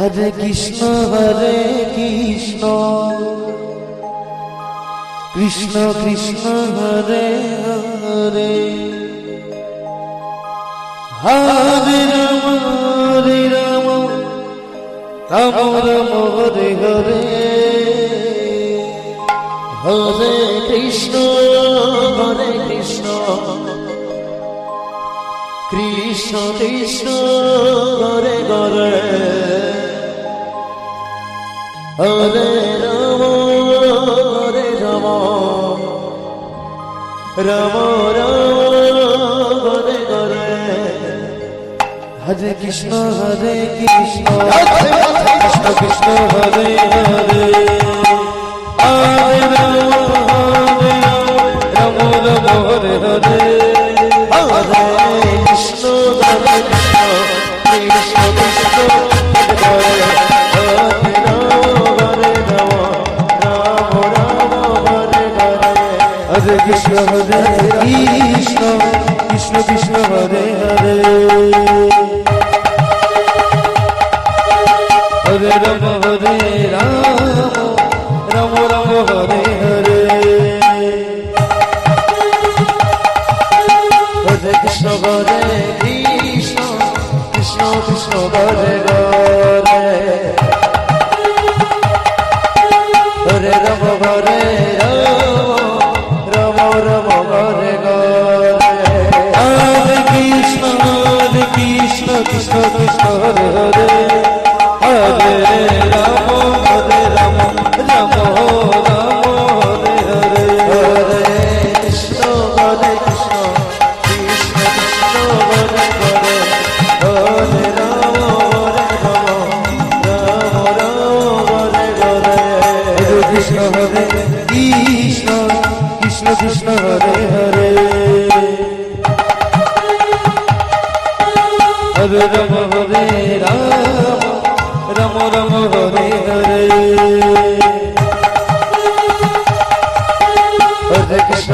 Hare Krishna Krishna Krishna Hare Hare Hare Ram Ram Ram Hare Hare Hare Krishna Krishna Krishna Hare Hare Hare Ram Ram Hare Hare Hare Krishna Krishna Krishna Hare Hare Hare Ram Ram Hare Hare Hare Krishna Krishna Krishna Hare Hare Krishna Krishna Krishna Krishna Hare Hare Hare Ram Ram Ram Hare Hare Hare Krishna Krishna Krishna Krishna Hare Hare Hare Ram Ram Ram Hare Hare Hare Krishna Krishna Krishna Hare Hare Hare Ram Ram Ram Hare Hare Hare Krishna Krishna Krishna Hare Hare Hare Ram Hare Hare Hare Krishna Krishna Krishna Krishna Hare Hare Hare Ram Ram Ram Hare Hare Hare Krishna